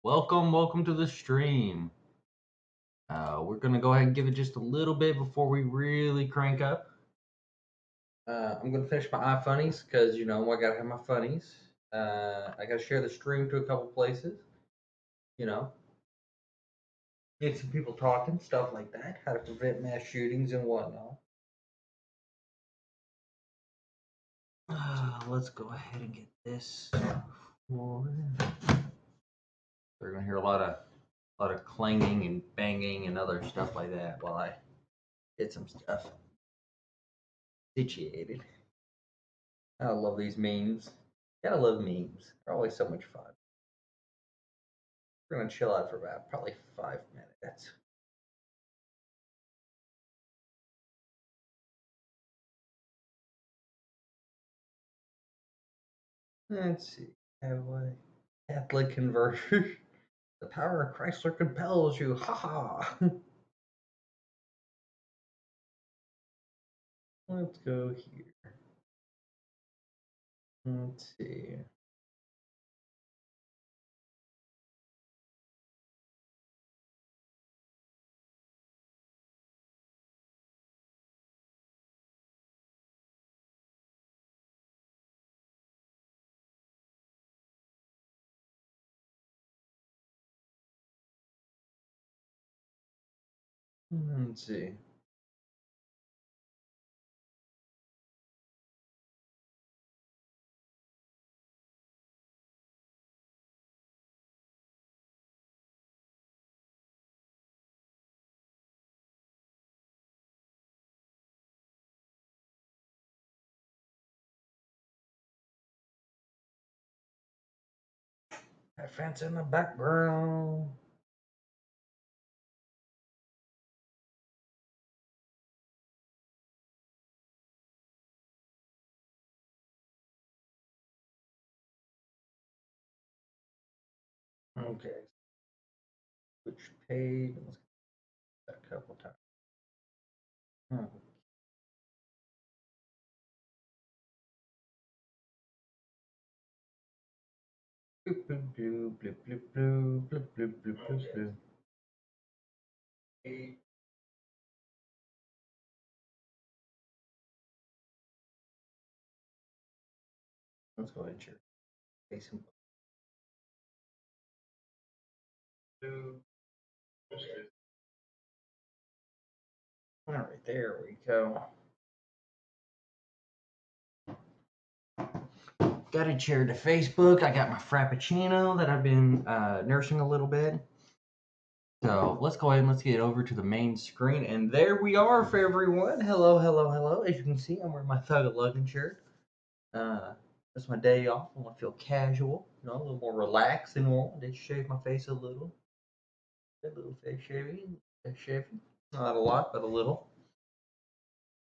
Welcome to the stream. We're gonna go ahead and give it just a little bit before we really crank up. I'm gonna finish my iFunnies because I gotta have my funnies. I gotta share the stream to a couple places. You know, get some people talking, stuff like that. How to prevent mass shootings and whatnot. Let's go ahead and get this. We're gonna hear a lot of clanging and banging and other stuff like that while I get some stuff situated. I love these memes. Gotta love memes. They're always so much fun. We're gonna chill out for about probably 5 minutes. Let's see. Catholic conversion. The power of Chrysler compels you. Ha ha. Let's go here. Let's see. Let's see. That fence in the background. Okay. Which page? Let's get that a couple times. Bloop, bloop, bloop, bloop, bloop, bloop, bloop, bloop, bloop, bloop, bloop. Let's go ahead and share. All right, there we go. Got it shared to Facebook. I got my Frappuccino that I've been nursing a little bit. So let's go ahead and let's get over to the main screen. And there we are for everyone. Hello, hello, hello. As you can see, I'm wearing my Thug of Lugging shirt. It's my day off. I want to feel casual, a little more relaxed than normal. Just shave my face a little. A little face shaving. Not a lot, but a little.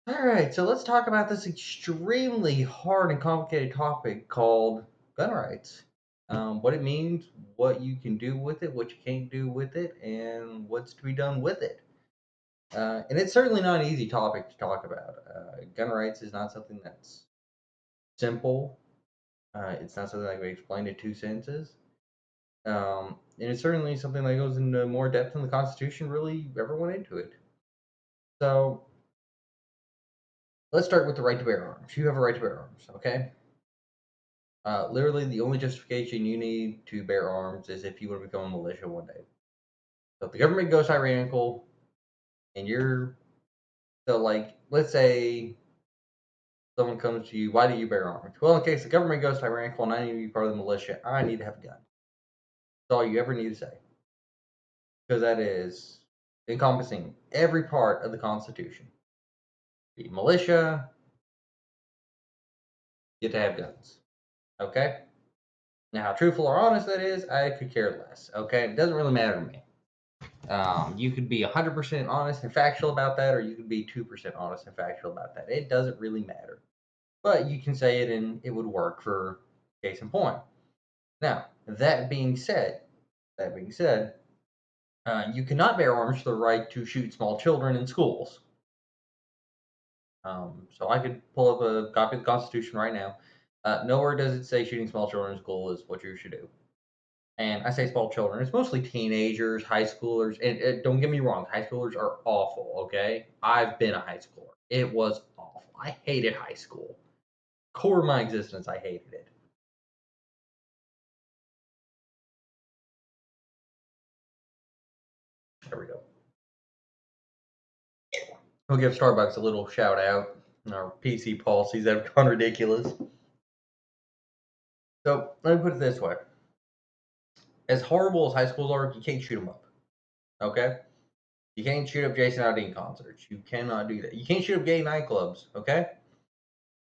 All right, so let's talk about this extremely hard and complicated topic called gun rights. What it means, what you can do with it, what you can't do with it, and what's to be done with it. And it's certainly not an easy topic to talk about. Gun rights is not something that's simple. It's not something that can be explained in 2 sentences. And it's certainly something that goes into more depth than the Constitution really ever went into it. So let's start with the right to bear arms. You have a right to bear arms, okay? Literally, the only justification you need to bear arms is if you want to become a militia one day. So if the government goes tyrannical, and let's say someone comes to you, why do you bear arms? Well, in case the government goes tyrannical and I need to be part of the militia, I need to have a gun. That's all you ever need to say, because that is encompassing every part of the Constitution. The militia get to have guns. Okay. Now, how truthful or honest that is, I could care less. Okay, it doesn't really matter to me. You could be 100% honest and factual about that, or you could be 2% honest and factual about that. It doesn't really matter. But you can say it and it would work for case in point. Now, that being said, you cannot bear arms for the right to shoot small children in schools. So I could pull up a copy of the Constitution right now. Nowhere does it say shooting small children in school is what you should do. And I say small children, it's mostly teenagers, high schoolers. And don't get me wrong, high schoolers are awful, okay? I've been a high schooler. It was awful. I hated high school. Core of my existence, I hated it. There we go. We'll give Starbucks a little shout out. Our PC policies have gone ridiculous. So let me put it this way: as horrible as high schools are, you can't shoot them up. Okay, you can't shoot up Jason Aldean concerts. You cannot do that. You can't shoot up gay nightclubs. Okay,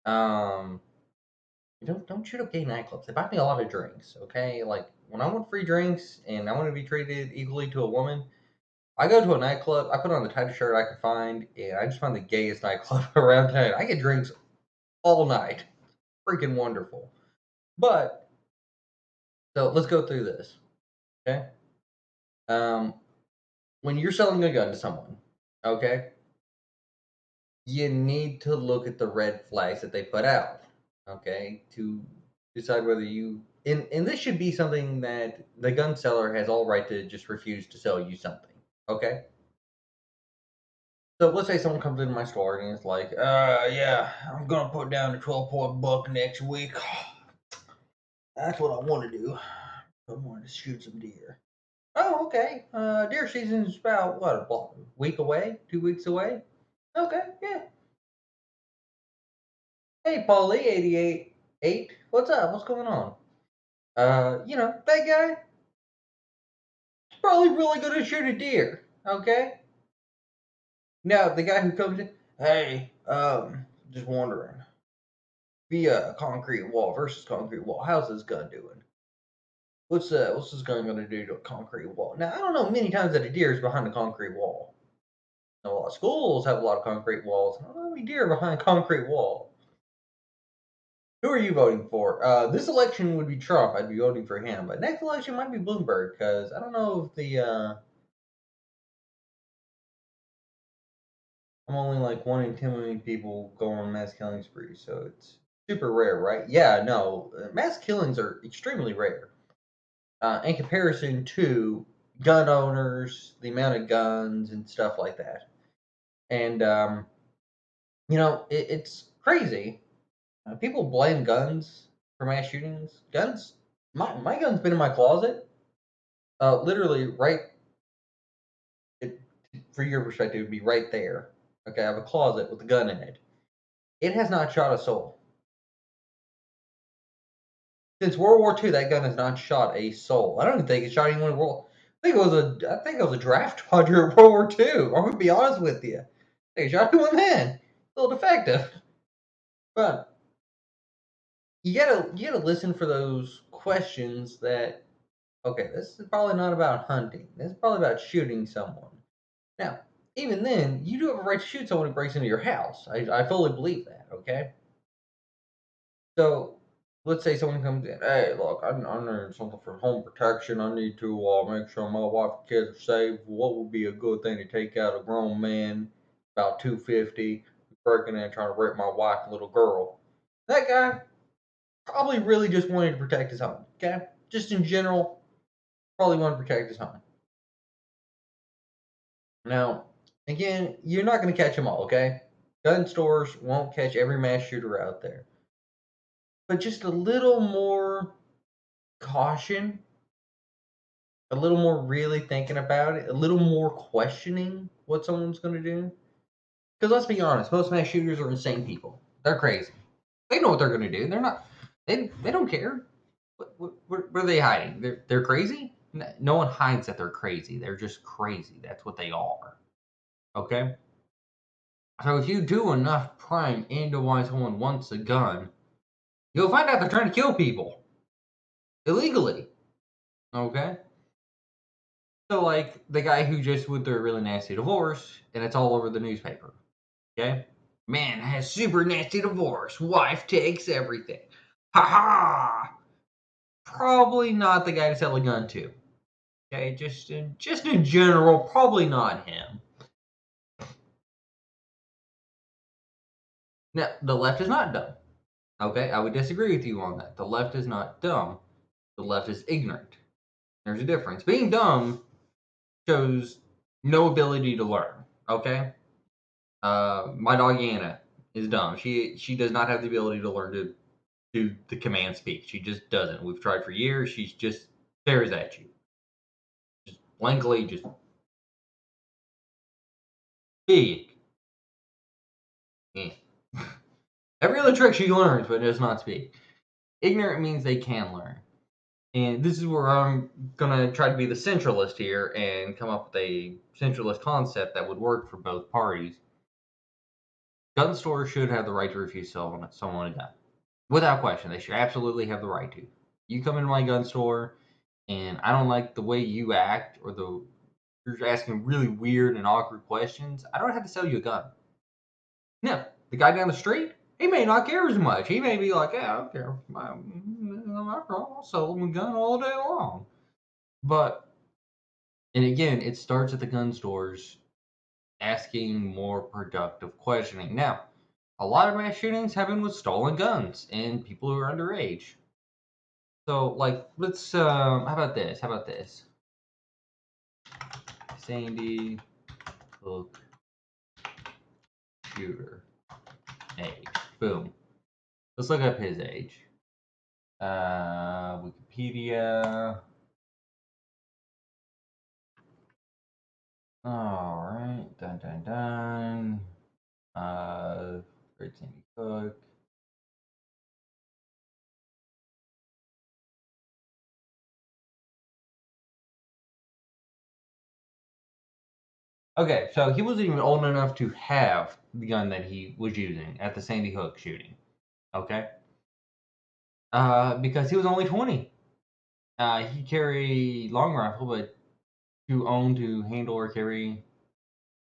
um, don't shoot up gay nightclubs. They buy me a lot of drinks. Okay, like when I want free drinks and I want to be treated equally to a woman, I go to a nightclub. I put on the tightest shirt I can find, and I just find the gayest nightclub around town. I get drinks all night. Freaking wonderful. But so let's go through this. Okay. Um, when you're selling a gun to someone, okay, you need to look at the red flags that they put out, okay, to decide whether you and this should be something that the gun seller has all right to just refuse to sell you something, okay. So let's say someone comes into my store and it's like, yeah, I'm gonna put down the 12-point buck next week. That's what I want to do. I want to shoot some deer. Oh, okay. Deer season's about what, a week away, 2 weeks away. Okay, yeah. Hey, Paulie, 88 8. What's up? What's going on? That guy's probably really good to shoot a deer. Okay. Now the guy who comes in, hey, just wondering, via concrete wall versus concrete wall, how's this gun doing? What's this gun gonna do to a concrete wall? Now I don't know many times that a deer is behind a concrete wall. Now, a lot of schools have a lot of concrete walls. I don't know how many deer are behind a concrete wall. Who are you voting for? This election would be Trump. I'd be voting for him. But next election might be Bloomberg because I don't know if I'm only like 1 in 10 million people go on mass killing sprees, so it's super rare, right? Yeah, no, mass killings are extremely rare in comparison to gun owners, the amount of guns and stuff like that. And it's crazy. People blame guns for mass shootings. Guns, my gun's been in my closet, literally right. It, for your perspective, it'd be right there. Okay, I have a closet with a gun in it. It has not shot a soul. Since World War II, that gun has not shot a soul. I don't even think it shot anyone in World. I think it was a draft dodger in World War II. I'm gonna be honest with you. They shot one then. A little defective. But you gotta listen for those questions that okay, this is probably not about hunting. This is probably about shooting someone. Now, even then, you do have a right to shoot someone who breaks into your house. I fully believe that, okay? So let's say someone comes in, hey, look, I need something for home protection. I need to make sure my wife and kids are safe. What would be a good thing to take out a grown man about 250 breaking in and trying to rape my wife and little girl? That guy probably really just wanted to protect his home. Okay, just in general, probably wanted to protect his home. Now, again, you're not going to catch them all. Okay, gun stores won't catch every mass shooter out there, but just a little more caution, a little more really thinking about it, a little more questioning what someone's going to do. Because let's be honest, most mass shooters are insane people. They're crazy. They know what they're going to do. They're not. They don't care. What are they hiding? They're crazy. No one hides that they're crazy. They're just crazy. That's what they are. Okay. So if you do enough prying into why someone wants a gun, you'll find out they're trying to kill people illegally. Okay. So, like the guy who just went through a really nasty divorce, and it's all over the newspaper. Okay, man has super nasty divorce. Wife takes everything. Ha ha. Probably not the guy to sell a gun to. Okay, just in general, probably not him. Now, the left is not dumb. Okay, I would disagree with you on that. The left is not dumb. The left is ignorant. There's a difference. Being dumb shows no ability to learn. Okay. My dog Anna is dumb. She does not have the ability to learn to do the command speak. She just doesn't. We've tried for years. She's just stares at you, just blankly, just speak. Eh. Every other trick she learns, but does not speak. Ignorant means they can learn. And this is where I'm gonna try to be the centralist here and come up with a centralist concept that would work for both parties. Gun stores should have the right to refuse someone a gun. Without question, they should absolutely have the right to. You come into my gun store and I don't like the way you act or you're asking really weird and awkward questions, I don't have to sell you a gun. No, the guy down the street, he may not care as much. He may be like, yeah, I don't care. I'll sell him a gun all day long. But, and again, it starts at the gun stores asking more productive questioning. Now, a lot of mass shootings happen with stolen guns and people who are underage. So, like, let's, how about this? How about this? Sandy Hook shooter age. Boom. Let's look up his age. Wikipedia. All right. Dun dun dun. Great Sandy Hook. Okay, so he wasn't even old enough to have the gun that he was using at the Sandy Hook shooting. Okay. Because he was only 20. He carried long rifle, but to handle or carry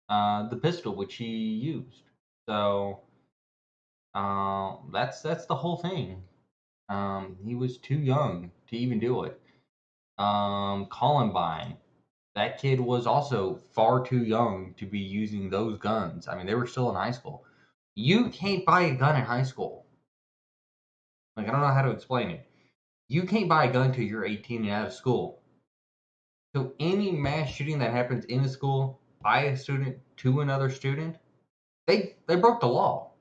the pistol which he used. So that's the whole thing. He was too young to even do it. Columbine, that kid was also far too young to be using those guns. I mean, they were still in high school. You can't buy a gun in high school. Like, I don't know how to explain it. You can't buy a gun till you're 18 and out of school. So any mass shooting that happens in a school by a student to another student, they broke the law.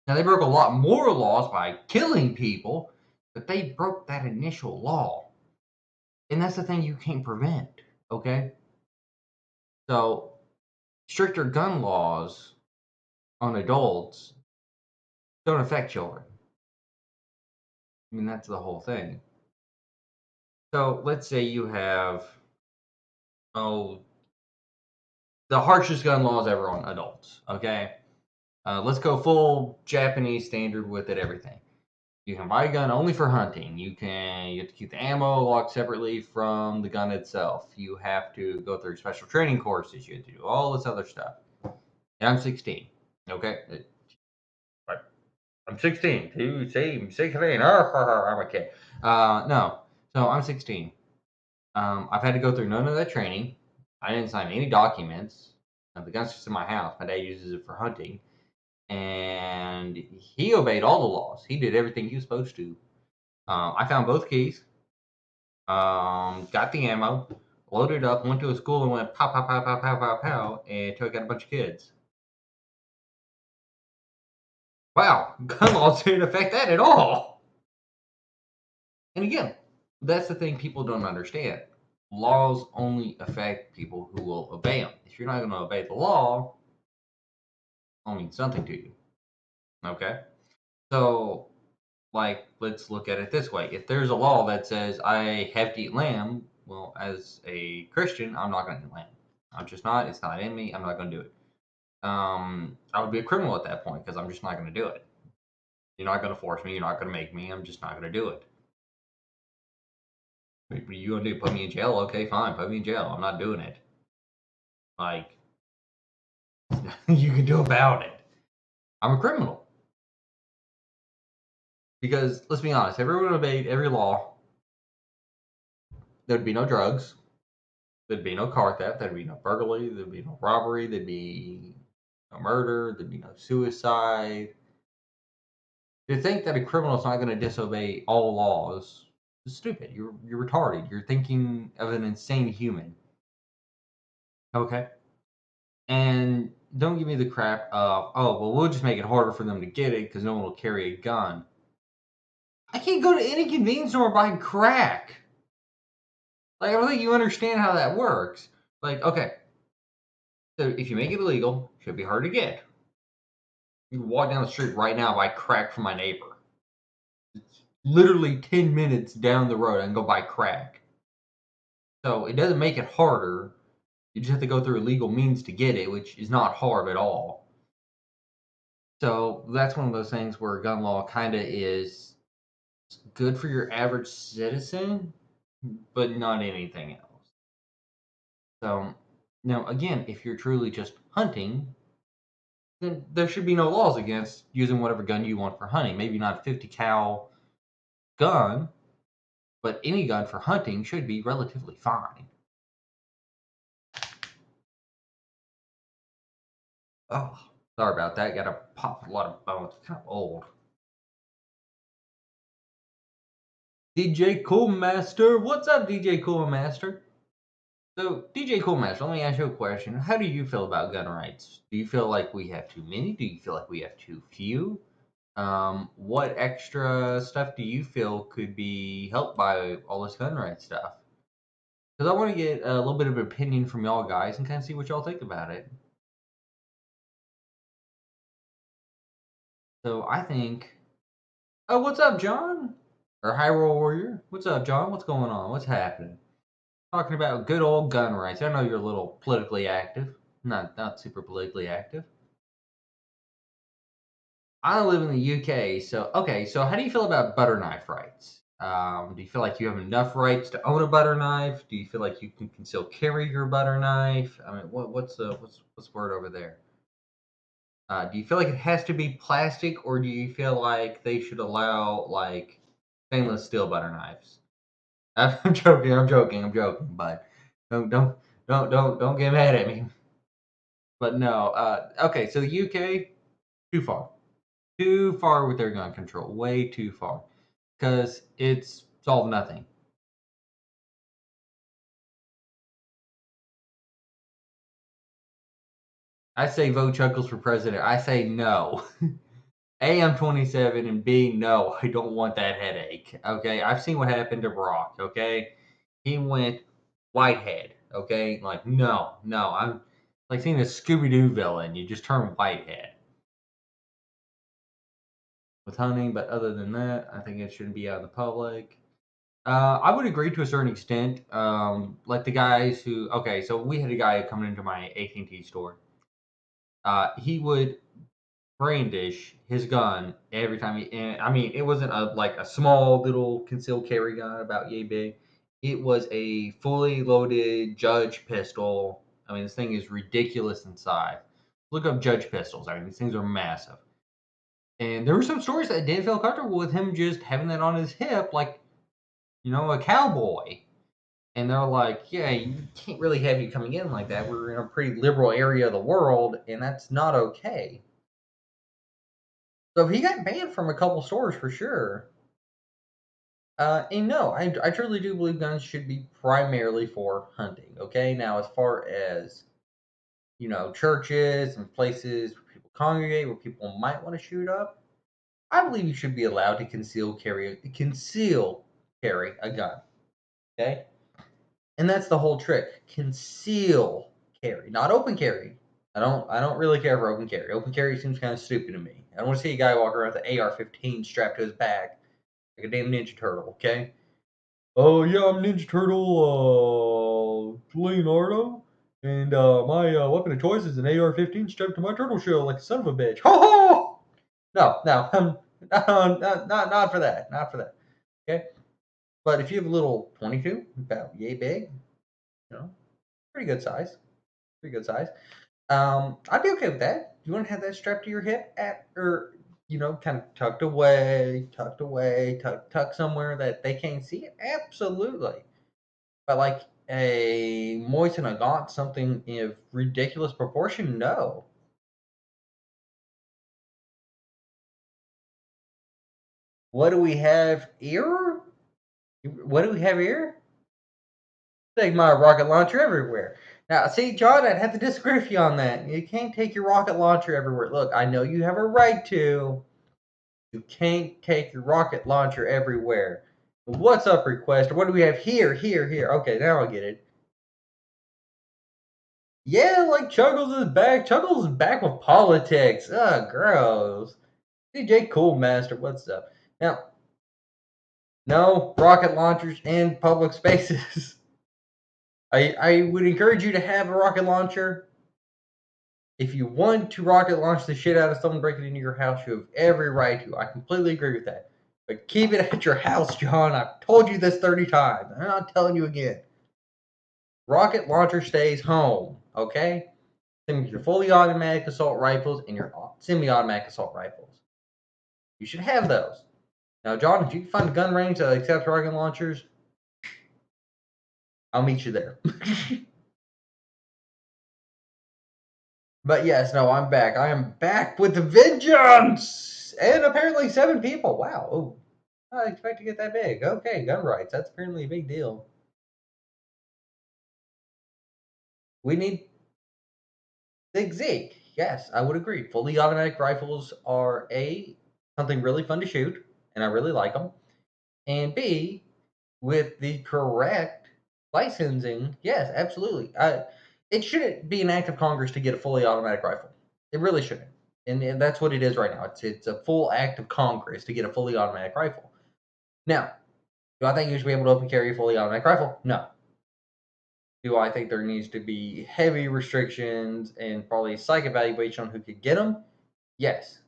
Now they broke a lot more laws by killing people, but they broke that initial law. And that's the thing you can't prevent, okay? So stricter gun laws on adults don't affect children. I mean, that's the whole thing. So let's say you have, oh, the harshest gun laws ever on adults, okay? Let's go full Japanese standard with it, everything. You can buy a gun only for hunting. You have to keep the ammo locked separately from the gun itself. You have to go through special training courses. You have to do all this other stuff. And I'm 16. Okay, I'm 16. You say I'm 16. I'm a kid. No. So I'm 16. I've had to go through none of that training. I didn't sign any documents. The gun's just in my house. My dad uses it for hunting, and he obeyed all the laws. He did everything he was supposed to. I found both keys. Got the ammo, loaded up, went to a school and went pow pow pow pow pow pow pow, and took out a bunch of kids. Wow, gun laws didn't affect that at all. And again, that's the thing people don't understand. Laws only affect people who will obey them. If you're not going to obey the law, it'll mean something to you. Okay? So, like, let's look at it this way. If there's a law that says I have to eat lamb, well, as a Christian, I'm not going to eat lamb. I'm just not. It's not in me. I'm not going to do it. I would be a criminal at that point because I'm just not going to do it. You're not going to force me. You're not going to make me. I'm just not going to do it. What are you going to do? Put me in jail? Okay, fine. Put me in jail. I'm not doing it. Like, you can do about it. I'm a criminal. Because, let's be honest, if everyone obeyed every law, there'd be no drugs. There'd be no car theft. There'd be no burglary. There'd be no robbery. There'd be no murder. There'd be no suicide. To think that a criminal is not going to disobey all laws It's stupid. You're retarded. You're thinking of an insane human. Okay. And don't give me the crap of, oh, well, we'll just make it harder for them to get it because no one will carry a gun. I can't go to any convenience store and buy crack. Like, I don't think you understand how that works. Like, okay, so if you make it illegal, it should be hard to get. You can walk down the street right now and buy crack from my neighbor. It's literally 10 minutes down the road. I can go buy crack. So it doesn't make it harder. You just have to go through legal means to get it, which is not hard at all. So that's one of those things where gun law kind of is good for your average citizen, but not anything else. So now, again, if you're truly just hunting, then there should be no laws against using whatever gun you want for hunting. Maybe not a 50 cal gun, but any gun for hunting should be relatively fine. Oh, sorry about that. Got to pop a lot of bones. Kind of old. DJ Coolmaster, what's up, DJ Coolmaster? So, DJ Coolmaster, let me ask you a question. How do you feel about gun rights? Do you feel like we have too many? Do you feel like we have too few? What extra stuff do you feel could be helped by all this gun rights stuff? Because I want to get a little bit of an opinion from y'all guys and kind of see what y'all think about it. So I think, oh, what's up, John? Or Hyrule Warrior? What's up, John? What's going on? What's happening? Talking about good old gun rights. I know you're a little politically active, not super politically active. I live in the UK, so okay. So how do you feel about butter knife rights? Do you feel like you have enough rights to own a butter knife? Do you feel like you can still carry your butter knife? I mean, what's the word over there? Do you feel like it has to be plastic, or do you feel like they should allow like stainless steel butter knives? I'm joking. I'm joking. I'm joking. But don't get mad at me. But no. Okay. So the UK, too far. Too far with their gun control. Way too far. Because it's solved nothing. I say vote Chuckles for president. I say no. A, I'm 27, and B, no, I don't want that headache. Okay, I've seen what happened to Brock. Okay, he went whitehead. Okay, like no, I'm like seeing a Scooby Doo villain. You just turn whitehead with hunting, but other than that, I think it shouldn't be out in the public. I would agree to a certain extent. Like the guys who, okay, so we had a guy coming into my AT&T store. He would brandish his gun every time he. And I mean, it wasn't like a small little concealed carry gun about yay big. It was a fully loaded Judge pistol. I mean, this thing is ridiculous in size. Look up Judge pistols. I mean, these things are massive. And there were some stories that didn't feel comfortable with him just having that on his hip, like a cowboy. And they're like, yeah, you can't really have you coming in like that. We're in a pretty liberal area of the world, and that's not okay. So he got banned from a couple stores for sure. And no, I truly do believe guns should be primarily for hunting. Okay, now as far as churches and places where people congregate, where people might want to shoot up, I believe you should be allowed to conceal carry a gun. Okay, and that's the whole trick: conceal carry, not open carry. I don't really care for open carry. Open carry seems kind of stupid to me. I don't want to see a guy walk around with an AR-15 strapped to his back like a damn Ninja Turtle. Okay. Oh yeah, I'm Ninja Turtle, Leonardo, and my weapon of choice is an AR-15 strapped to my turtle shell like a son of a bitch. Ho ho! No, no, not for that, not for that. Okay, but if you have a little 22, about yay big, you know, pretty good size, pretty good size. I'd be okay with that. You want to have that strapped to your hip or kind of tucked somewhere that they can't see it? Absolutely. But like a moisten a gaunt, something of ridiculous proportion, no. What do we have here? What do we have here? Take my rocket launcher everywhere. Now, see, John, I'd have to disagree with you on that. You can't take your rocket launcher everywhere. Look, I know you have a right to. You can't take your rocket launcher everywhere. What's up, requester? What do we have here? Here. Okay, now I get it. Yeah, like Chuggles is back. Chuggles is back with politics. Ugh, gross. DJ Coolmaster, what's up? Now, no rocket launchers in public spaces. I would encourage you to have a rocket launcher. If you want to rocket launch the shit out of someone breaking into your house, you have every right to. I completely agree with that. But keep it at your house, John. I've told you this 30 times. I'm not telling you again. Rocket launcher stays home, okay? Same with your fully automatic assault rifles and your semi-automatic assault rifles. You should have those. Now, John, if you can find a gun range that accepts rocket launchers, I'll meet you there. But yes, no, I'm back. I am back with the vengeance! And apparently 7 people. Wow. Oh, I didn't expect to get that big. Okay, gun rights. That's apparently a big deal. We need Zeke. Yes, I would agree. Fully automatic rifles are something really fun to shoot, and I really like them. And B, with the correct licensing, yes, absolutely. It shouldn't be an act of Congress to get a fully automatic rifle. It really shouldn't. And that's what it is right now. It's a full act of Congress to get a fully automatic rifle. Now, do I think you should be able to open carry a fully automatic rifle? No. Do I think there needs to be heavy restrictions and probably a psych evaluation on who could get them? Yes.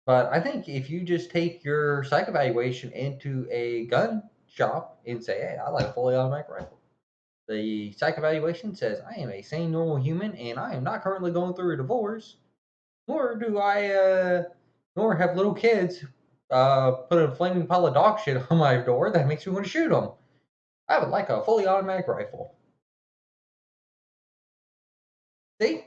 But I think if you just take your psych evaluation into a gun shop and say, hey, I like a fully automatic rifle. The psych evaluation says, I am a sane, normal human and I am not currently going through a divorce, nor do nor have little kids put a flaming pile of dog shit on my door that makes me want to shoot them. I would like a fully automatic rifle. See?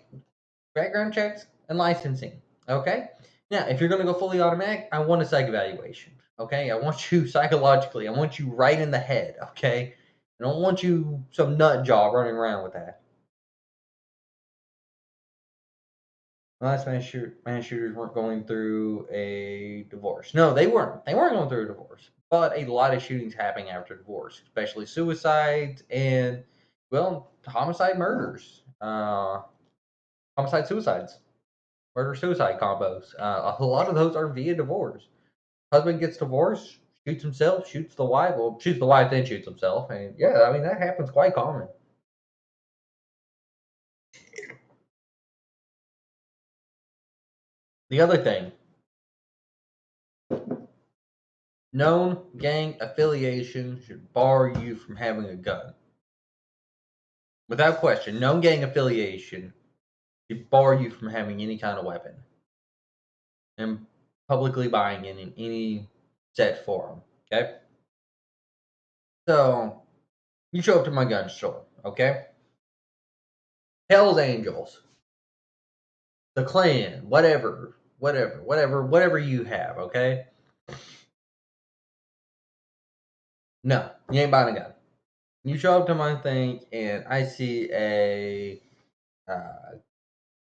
Background checks and licensing. Okay? Now, if you're going to go fully automatic, I want a psych evaluation. Okay? I want you psychologically. I want you right in the head. Okay? I don't want you some nut job running around with that. Last mass shooters weren't going through a divorce. No, they weren't. They weren't going through a divorce. But a lot of shootings happening after divorce, especially suicides and, well, homicide murders. Homicide suicides. Murder suicide combos. A lot of those are via divorce. Husband gets divorced, shoots himself, shoots the wife. Well, shoots the wife, then shoots himself. And yeah, I mean, that happens quite common. The other thing, known gang affiliation should bar you from having a gun. Without question, known gang affiliation should bar you from having any kind of weapon and publicly buying it in any set form. Okay? So, you show up to my gun store, okay? Hell's Angels, the Klan, whatever you have, okay? No, you ain't buying a gun. You show up to my thing, and I see a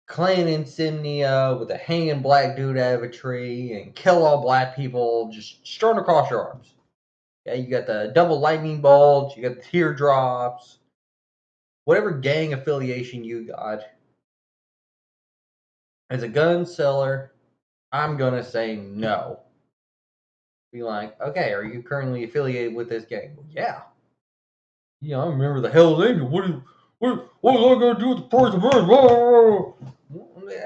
Klan insignia with a hanging black dude out of a tree and kill all black people just strewn across your arms. Yeah, you got the double lightning bolts, you got the teardrops, whatever gang affiliation you got. As a gun seller, I'm gonna say no. Be like, okay, are you currently affiliated with this gang? Well, yeah. Yeah, I remember the Hell's Angel. What was I gonna do with the price of birds?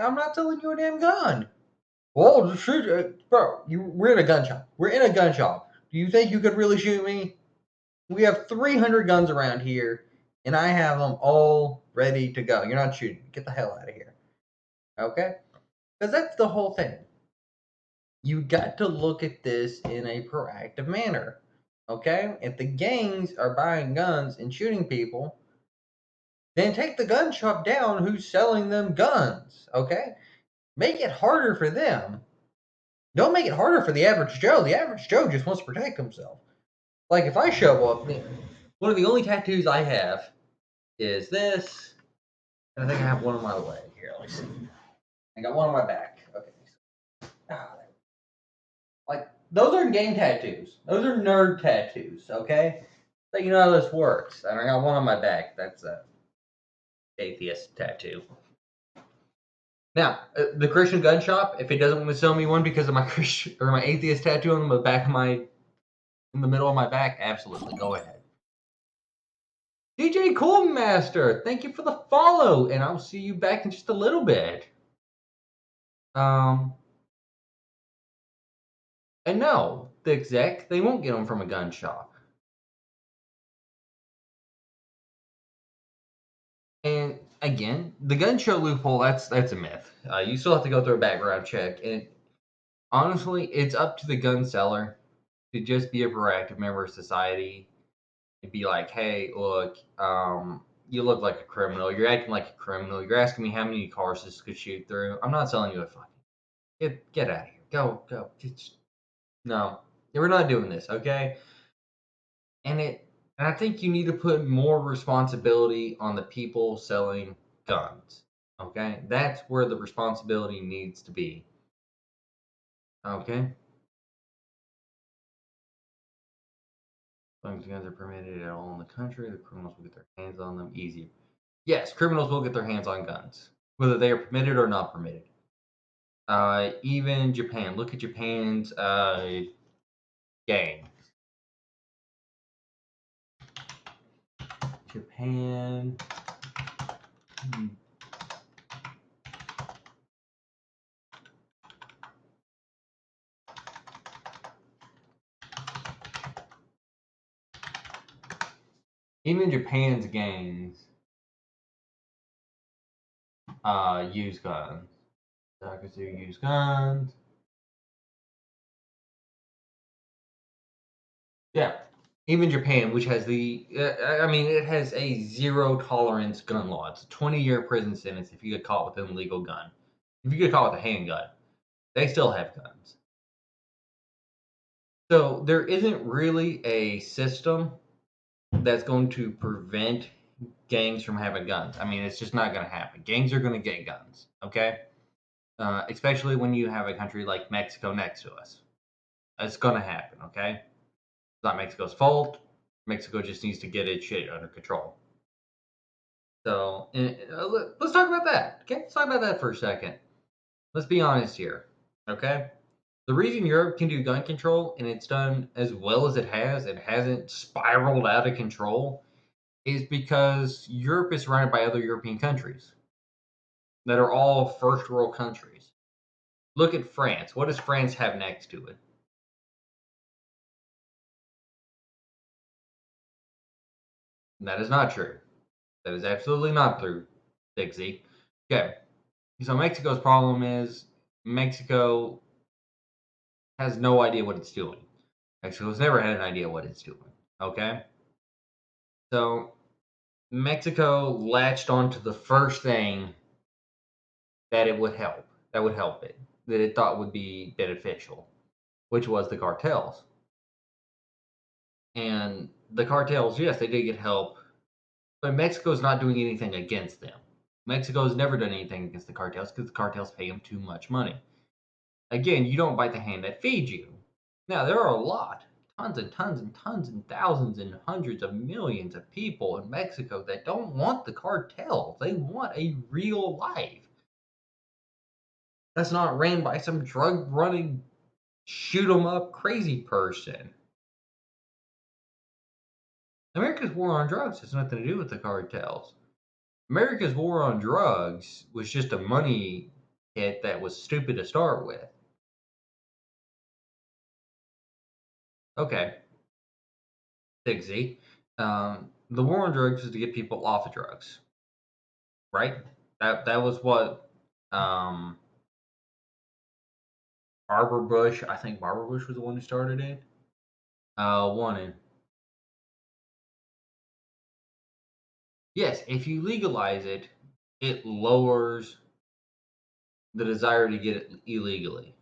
I'm not selling you a damn gun. Well, just shoot, bro. We're in a gun shop. We're in a gun shop. Do you think you could really shoot me? We have 300 guns around here, and I have them all ready to go. You're not shooting. Get the hell out of here. Okay? Because that's the whole thing. You got to look at this in a proactive manner. Okay? If the gangs are buying guns and shooting people, then take the gun shop down who's selling them guns. Okay? Make it harder for them. Don't make it harder for the average Joe. The average Joe just wants to protect himself. Like if I show up, one of the only tattoos I have is this, and I think I have one on my leg. Here, let me see. I got one on my back. Okay. Ah, like those aren't game tattoos. Those are nerd tattoos. Okay. So you know how this works. And I got one on my back. That's a atheist tattoo. Now, the Christian gun shop, if it doesn't want to sell me one because of my Christian or my atheist tattoo on the back of my in the middle of my back, absolutely go ahead. DJ Coolmaster, thank you for the follow, and I'll see you back in just a little bit. Um, and no, the exec, they won't get them from a gun shop. And again, the gun show loophole, that's a myth. You still have to go through a background check, and honestly, it's up to the gun seller to just be a proactive member of society and be like, hey, look, you look like a criminal. You're acting like a criminal. You're asking me how many cars this could shoot through. I'm not selling you a fucking. Get out of here. Go. No, we're not doing this, okay? And I think you need to put more responsibility on the people selling guns. Okay? That's where the responsibility needs to be. Okay? As long as guns are permitted at all in the country, the criminals will get their hands on them easier. Yes, criminals will get their hands on guns, whether they are permitted or not permitted. Even Japan. Look at Japan's gang. Japan. Even Japan's gangs use guns. Yakuza use guns. Yeah. Even Japan, which has it has a zero tolerance gun law. It's a 20-year prison sentence if you get caught with an illegal gun. If you get caught with a handgun, they still have guns. So there isn't really a system that's going to prevent gangs from having guns. I mean, it's just not going to happen. Gangs are going to get guns, okay? Especially when you have a country like Mexico next to us. It's going to happen, okay? It's not Mexico's fault. Mexico just needs to get its shit under control. So let's talk about that. Okay, let's talk about that for a second. Let's be honest here. Okay, the reason Europe can do gun control and it's done as well as it has, and hasn't spiraled out of control, is because Europe is surrounded by other European countries that are all first world countries. Look at France. What does France have next to it? That is not true. That is absolutely not true, Dixie. Okay, so Mexico's problem is Mexico has no idea what it's doing. Mexico's never had an idea what it's doing. Okay? So Mexico latched onto the first thing that it would help, that would help it, that it thought would be beneficial, which was the cartels. And the cartels, yes, they did get help, but Mexico's not doing anything against them. Mexico's never done anything against the cartels because the cartels pay them too much money. Again, you don't bite the hand that feeds you. Now, there are a lot, tons and tons and tons and thousands and hundreds of millions of people in Mexico that don't want the cartel. They want a real life that's not ran by some drug running, shoot 'em up crazy person. America's war on drugs has nothing to do with the cartels. America's war on drugs was just a money hit that was stupid to start with. Okay, 6Z. The war on drugs was to get people off of drugs, right? That was what um, Barbara Bush. I think Barbara Bush was the one who started it. Wanted. Yes, if you legalize it, it lowers the desire to get it illegally.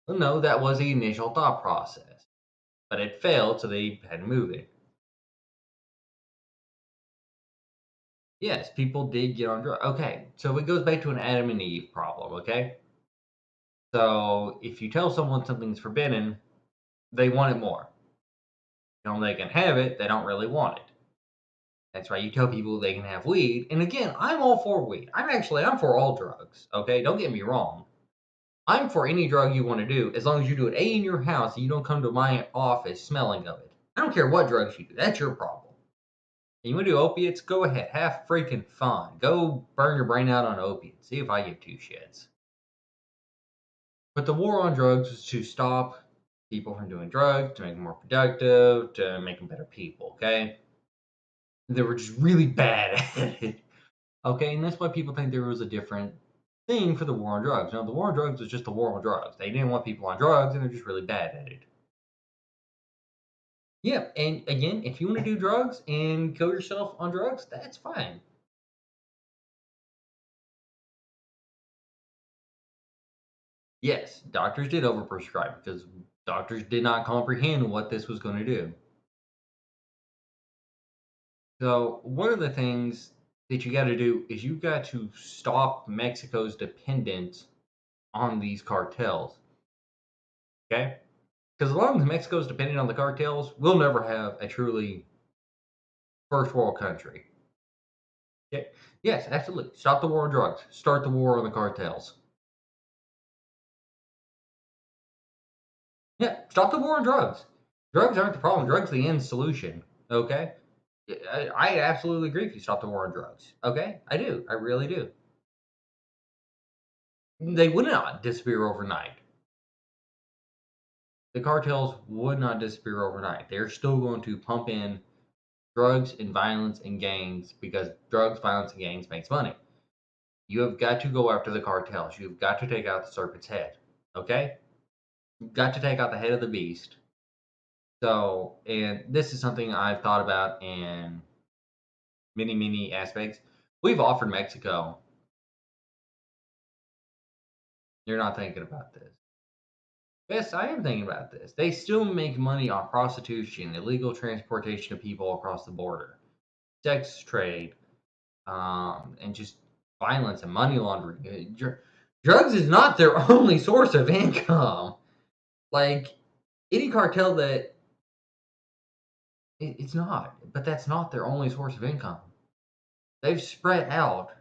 Well, no, that was the initial thought process. but it failed, so they had to move it. Yes, people did get on drugs. Okay, so it goes back to an Adam and Eve problem, okay? So if you tell someone something's forbidden, they want it more. They can have it, they don't really want it. That's right, you tell people they can have weed. And again, I'm all for weed. I'm for all drugs, okay? Don't get me wrong. I'm for any drug you want to do, as long as you do it in your house and you don't come to my office smelling of it. I don't care what drugs you do. That's your problem. And you want to do opiates? Go ahead. Have freaking fun. Go burn your brain out on opiates. See if I give two shits. But the war on drugs is to stop people from doing drugs, to make them more productive, to make them better people, okay? They were just really bad at it. Okay, and that's why people think there was a different thing for the war on drugs. No, the war on drugs was just the war on drugs. They didn't want people on drugs, and they're just really bad at it. Yeah, and again, if you want to do drugs and kill yourself on drugs, that's fine. Yes, doctors did overprescribe because doctors did not comprehend what this was going to do. So, one of the things that you got to do is you got to stop Mexico's dependence on these cartels. Okay? Because as long as Mexico's dependent on the cartels, we'll never have a truly first world country. Okay? Yes, absolutely. Stop the war on drugs. Start the war on the cartels. Yeah, stop the war on drugs. Drugs aren't the problem. Drugs are the end solution. Okay? I absolutely agree if you stop the war on drugs. Okay? I do. I really do. They would not disappear overnight. The cartels would not disappear overnight. They're still going to pump in drugs and violence and gangs because drugs, violence, and gangs makes money. You have got to go after the cartels. You've got to take out the serpent's head. Okay? You've got to take out the head of the beast. So, and this is something I've thought about in many aspects. We've offered Mexico. You're not thinking about this. Yes, I am thinking about this. They still make money on prostitution, illegal transportation of people across the border, sex trade, and just violence and money laundering. Drugs is not their only source of income. Like any cartel that it's not, but that's not their only source of income. They've spread out,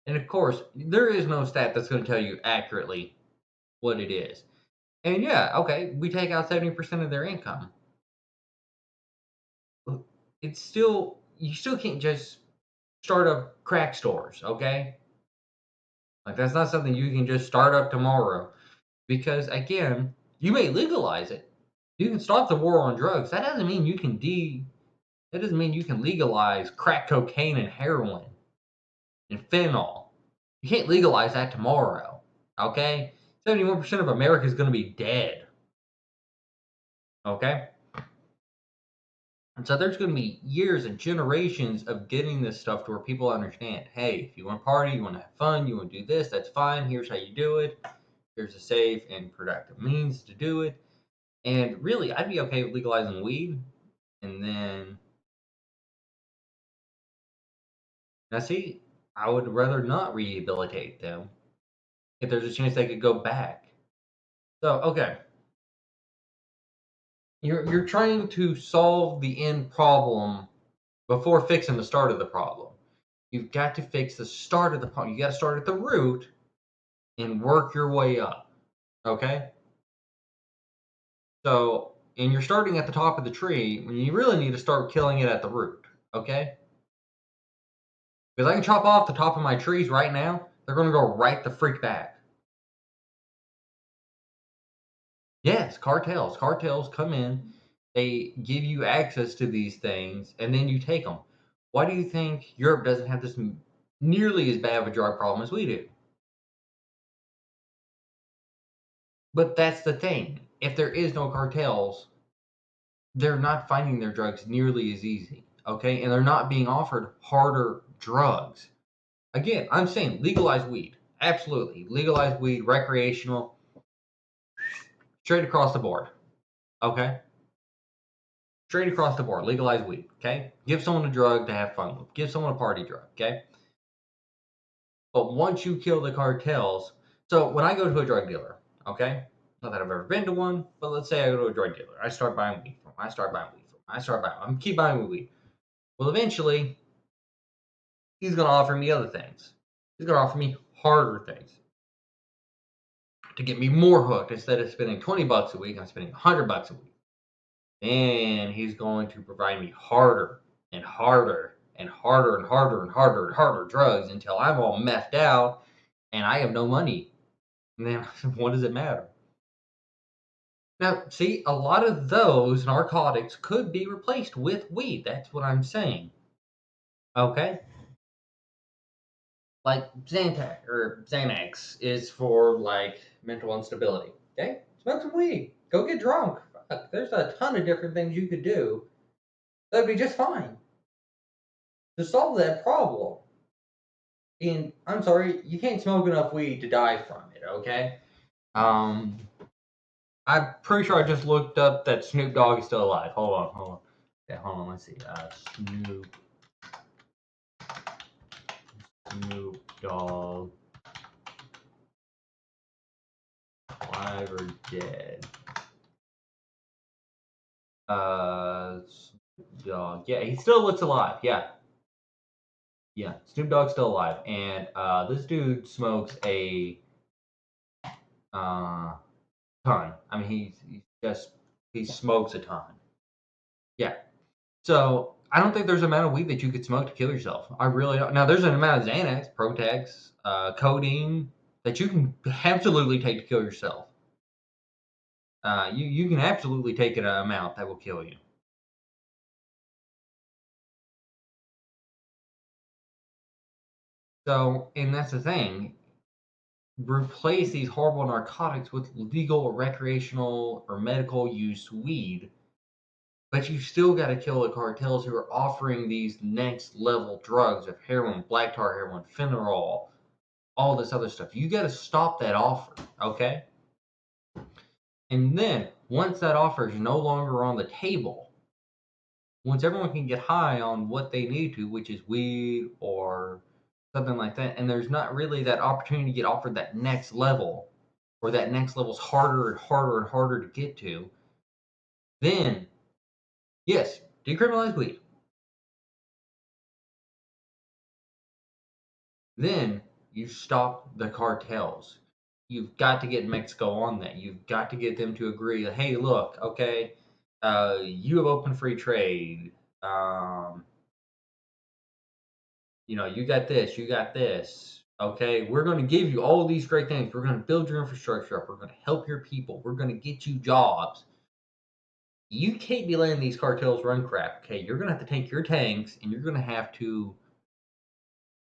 and of course, there is no stat that's going to tell you accurately what it is. And yeah, okay, we take out 70% of their income. It's still you still can't just start up crack stores, okay? Like that's not something you can just start up tomorrow. Because again, you may legalize it. You can stop the war on drugs. That doesn't mean you can that doesn't mean you can legalize crack cocaine and heroin and fentanyl. You can't legalize that tomorrow. Okay? 71% of America is going to be dead. Okay? And so there's going to be years and generations of getting this stuff to where people understand, hey, if you want to party, you want to have fun, you want to do this, that's fine. Here's how you do it. Here's a safe and productive means to do it. And really, I'd be okay with legalizing weed. And then, now see, I would rather not rehabilitate them if there's a chance they could go back. So, okay, you're trying to solve the end problem before fixing the start of the problem. You've got to fix the start of the problem. You got to start at the root and work your way up. Okay? So, and you're starting at the top of the tree when you really need to start killing it at the root. Okay? Because I can chop off the top of my trees right now, they're going to go right the freak back. Yes, cartels. Cartels come in, they give you access to these things, and then you take them. Why do you think Europe doesn't have this nearly as bad of a drug problem as we do? But that's the thing. If there is no cartels, they're not finding their drugs nearly as easy. Okay? And they're not being offered harder drugs. Again, I'm saying legalize weed. Absolutely. Legalize weed, recreational, straight across the board. Okay? straight across the board, legalize weed, okay? Give someone a drug to have fun with. Give someone a party drug, okay? But once you kill the cartels, so when I go to a drug dealer, okay? Not that I've ever been to one, but let's say I go to a drug dealer. I start buying weed from him. I keep buying weed. Well, eventually, he's going to offer me other things. He's going to offer me harder things to get me more hooked. Instead of spending $20 a week, I'm spending $100 a week. And he's going to provide me harder and harder and harder and harder and harder and harder drugs until I'm all messed out and I have no money. And then what does it matter? Now, see, a lot of those narcotics could be replaced with weed. That's what I'm saying. Okay? Like Xanax is for like mental instability. Okay? Smoke some weed. Go get drunk. Fuck, there's a ton of different things you could do that'd be just fine to solve that problem. And I'm sorry, you can't smoke enough weed to die from it, okay? I'm pretty sure I just looked up that Snoop Dogg is still alive. Hold on. Yeah, hold on, let's see. Snoop Dogg, alive or dead? Snoop Dogg. Yeah, he still looks alive. Yeah. Yeah, Snoop Dogg's still alive. And this dude smokes a ton. I mean, he smokes a ton. Yeah. So I don't think there's an amount of weed that you could smoke to kill yourself. I really don't. Now there's an amount of Xanax, Protex, codeine that you can absolutely take to kill yourself. You can absolutely take an amount that will kill you. So, and that's the thing. Replace these horrible narcotics with legal, recreational, or medical use weed. But you still got to kill the cartels who are offering these next level drugs of heroin, black tar heroin, fentanyl, all this other stuff. You got to stop that offer, okay? And then once that offer is no longer on the table, once everyone can get high on what they need to, which is weed or something like that, and there's not really that opportunity to get offered that next level, or that next level's harder and harder and harder to get to, then yes, decriminalize weed. Then you stop the cartels. You've got to get Mexico on that. You've got to get them to agree. Hey, look, okay, you have open free trade. You got this, you got this. Okay, we're going to give you all these great things. We're going to build your infrastructure up. We're going to help your people. We're going to get you jobs. You can't be letting these cartels run crap. Okay, you're going to have to take your tanks and you're going to have to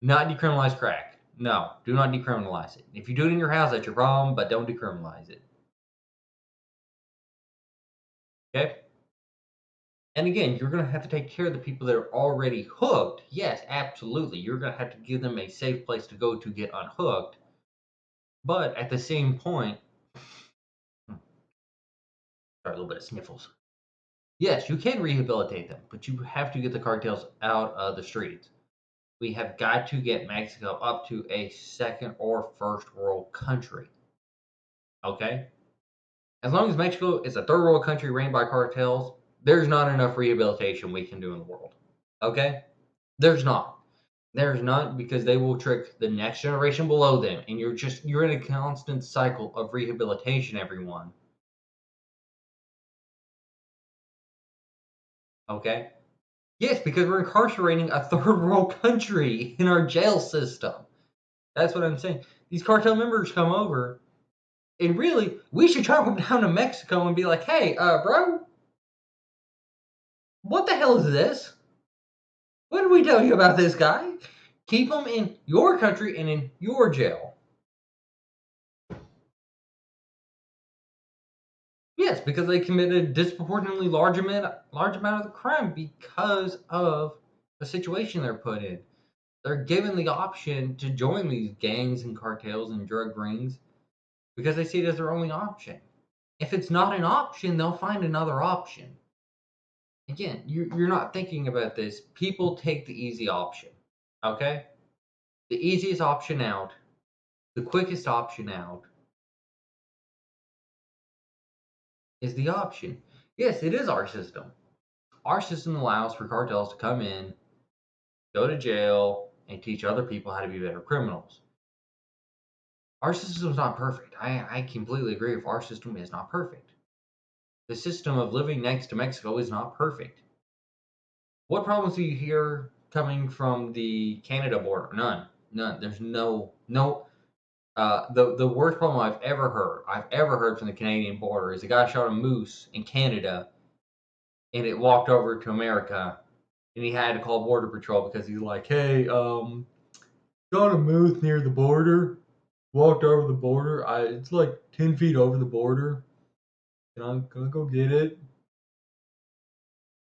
not decriminalize crack. No, do not decriminalize it. If you do it in your house, that's your problem, but don't decriminalize it. Okay? And again, you're going to have to take care of the people that are already hooked. Yes, absolutely. You're going to have to give them a safe place to go to get unhooked. But at the same point, sorry, a little bit of sniffles. Yes, you can rehabilitate them, but you have to get the cartels out of the streets. We have got to get Mexico up to a second or first world country. Okay? As long as Mexico is a third world country ran by cartels, there's not enough rehabilitation we can do in the world. Okay? There's not. There's not, because they will trick the next generation below them, and you're in a constant cycle of rehabilitation, everyone. Okay? Yes, because we're incarcerating a third world country in our jail system. That's what I'm saying. These cartel members come over, and really, we should travel down to Mexico and be like, hey, bro, what the hell is this? What did we tell you about this guy? Keep him in your country and in your jail. Yes, because they committed a disproportionately large amount of the crime because of the situation they're put in. They're given the option to join these gangs and cartels and drug rings because they see it as their only option. If it's not an option, they'll find another option. Again, you're not thinking about this. People take the easy option. Okay? The easiest option out, the quickest option out is the option. Yes, it is our system. Our system allows for cartels to come in, go to jail, and teach other people how to be better criminals. Our system is not perfect. I completely agree with our system is not perfect. The system of living next to Mexico is not perfect. What problems do you hear coming from the Canada border? None. None. There's no. The worst problem I've ever heard from the Canadian border is a guy shot a moose in Canada, and it walked over to America, and he had to call Border Patrol because he's like, "Hey, got a moose near the border. Walked over the border. It's like 10 feet over the border. Can I go get it?"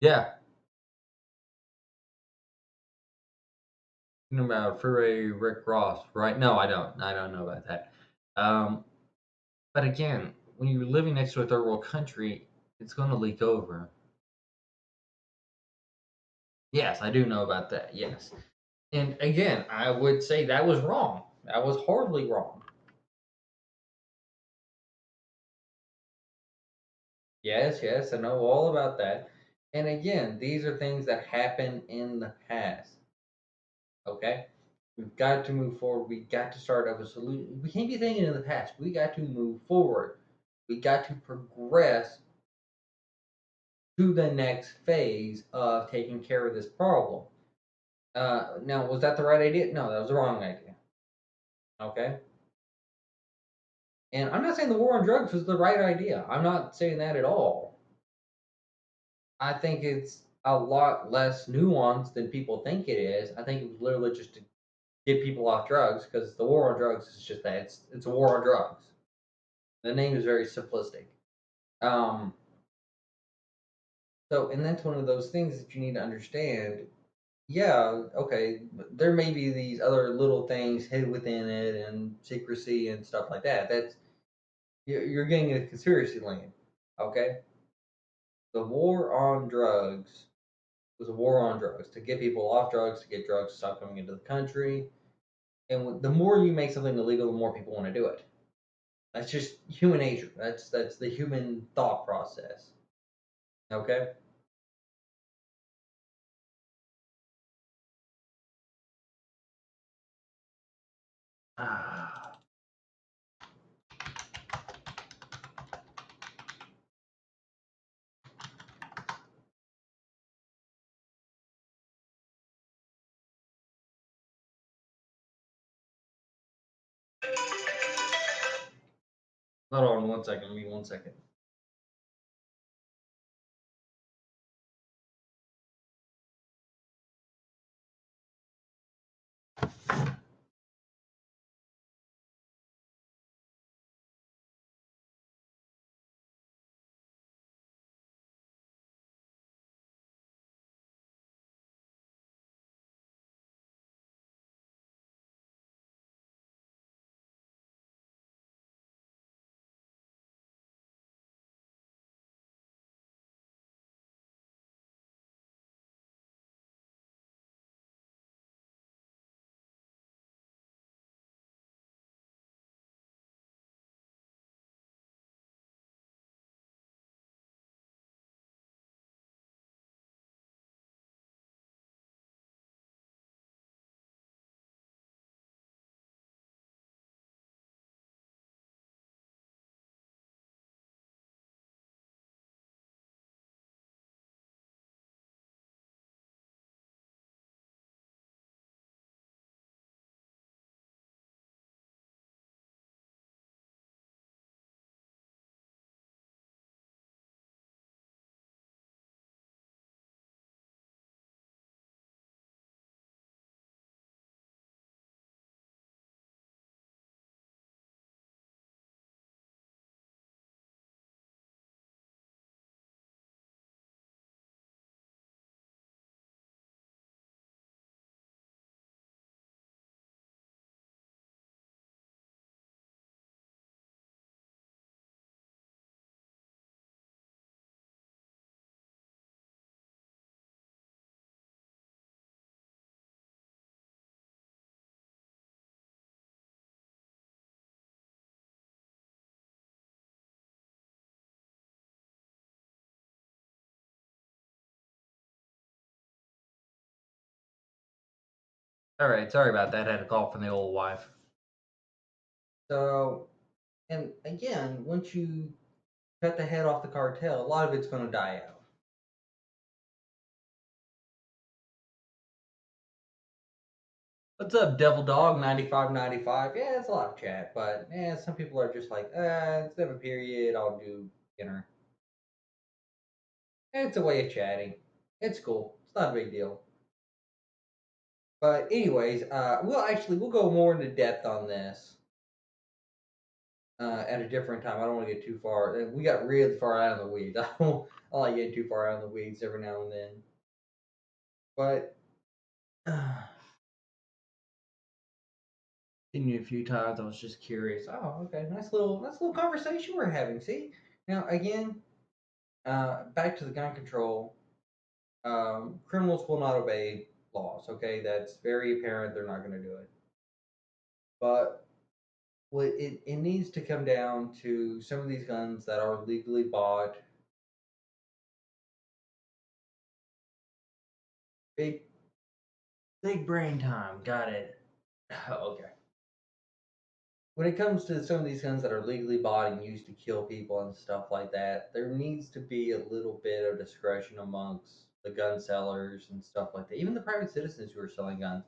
Yeah, thinking about Freeway Rick Ross, right? No, I don't. I don't know about that. Um, but again, when you're living next to a third world country, it's going to leak over. Yes, I do know about that. Yes. And again, I would say that was wrong. That was horribly wrong. Yes, yes, I know all about that. And again, these are things that happened in the past. Okay? We've got to move forward. We got to start up a solution. We can't be thinking in the past. We got to move forward. We got to progress to the next phase of taking care of this problem. Now, was that the right idea? No, that was the wrong idea. Okay? And I'm not saying the war on drugs was the right idea. I'm not saying that at all. I think it's a lot less nuanced than people think it is. I think it was literally just to get people off drugs because the war on drugs is just that it's a war on drugs. The name is very simplistic. Um, and that's one of those things that you need to understand. Yeah, okay, there may be these other little things hid within it and secrecy and stuff like that. That's you're getting into conspiracy land. Okay, the war on drugs was a war on drugs to get people off drugs, to get drugs to stop coming into the country. And the more you make something illegal, the more people want to do it. That's just human nature. That's the human thought process. Okay. Ah, hold on one second. Give me 1 second. All right, sorry about that. I had a call from the old wife. So, and again, once you cut the head off the cartel, a lot of it's going to die out. What's up, Devil Dog 9595? Yeah, it's a lot of chat, but yeah, some people are just like, instead of a period, I'll do inner. It's a way of chatting. It's cool. It's not a big deal. But anyways, we'll go more into depth on this at a different time. I don't want to get too far. We got really far out of the weeds. I don't like getting too far out of the weeds every now and then. But seen you a few times. I was just curious. Oh, okay, nice little conversation we're having. See, now again, back to the gun control. Criminals will not obey laws. Okay, that's very apparent. They're not going to do it. But it needs to come down to some of these guns that are legally bought. Big big brain time. Got it. Okay. When it comes to some of these guns that are legally bought and used to kill people and stuff like that, there needs to be a little bit of discretion amongst the gun sellers and stuff like that. Even the private citizens who are selling guns,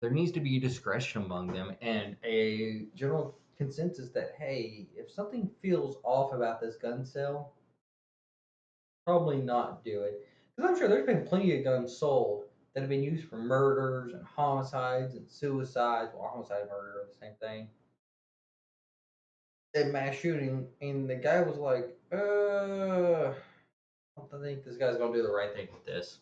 there needs to be discretion among them and a general consensus that hey, if something feels off about this gun sale, probably not do it. Because I'm sure there's been plenty of guns sold that have been used for murders and homicides and suicides. Well, homicide and murder are the same thing. And mass shooting, and the guy was like, I don't think this guy's gonna do the right thing with this.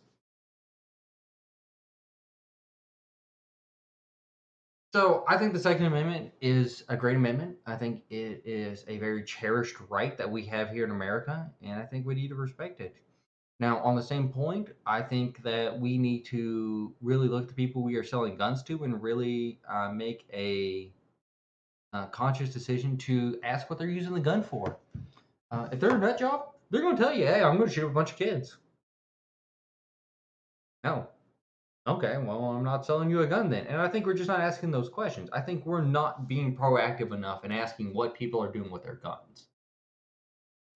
So I think the Second Amendment is a great amendment. I think it is a very cherished right that we have here in America, and I think we need to respect it. Now, on the same point, I think that we need to really look at the people we are selling guns to and really make a conscious decision to ask what they're using the gun for. If they're a nut job, they're going to tell you, hey, I'm going to shoot a bunch of kids. No. Okay, well, I'm not selling you a gun then. And I think we're just not asking those questions. I think we're not being proactive enough in asking what people are doing with their guns.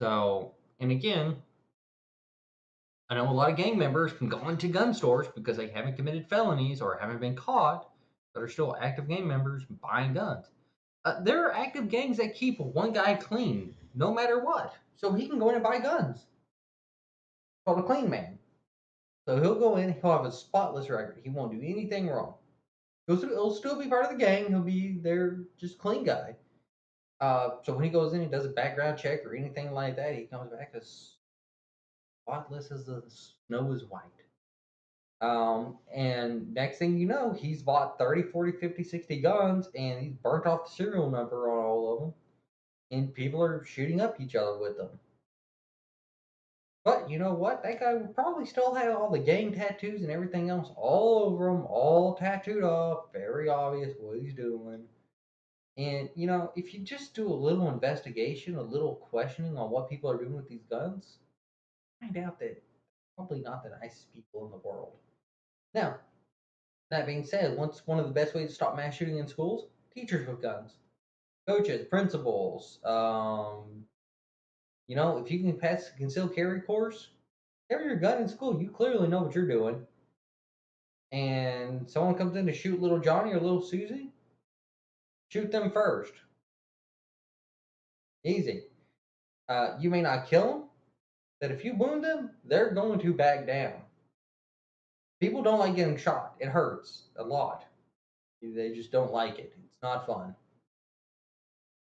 So, and again, I know a lot of gang members can go into gun stores because they haven't committed felonies or haven't been caught, but are still active gang members buying guns. There are active gangs that keep one guy clean no matter what, so he can go in and buy guns. Called a clean man. So he'll go in, he'll have a spotless record. He won't do anything wrong. He'll still be part of the gang. He'll be their just clean guy. So when he goes in, he does a background check or anything like that. He comes back as spotless as the snow is white. And next thing you know, he's bought 30, 40, 50, 60 guns and he's burnt off the serial number on all of them. And people are shooting up each other with them. But you know what? That guy would probably still have all the gang tattoos and everything else all over him, all tattooed up. Very obvious what he's doing. And you know, if you just do a little investigation, a little questioning on what people are doing with these guns, find out that probably not the nicest people in the world. Now, that being said, what's one of the best ways to stop mass shooting in schools? Teachers with guns, coaches, principals. You know, if you can pass a concealed carry course, carry your gun in school. You clearly know what you're doing. And someone comes in to shoot little Johnny or little Susie, shoot them first. Easy. You may not kill them, but if you wound them, they're going to back down. People don't like getting shot. It hurts a lot. They just don't like it. It's not fun.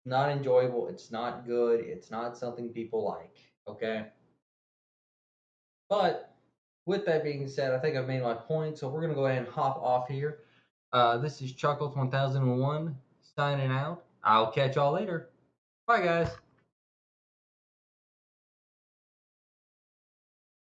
Not enjoyable. It's not good. It's not something people like. Okay. But with that being said, I think I've made my point. So we're gonna go ahead and hop off here. This is Chuckles 1001 signing out. I'll catch y'all later. Bye, guys.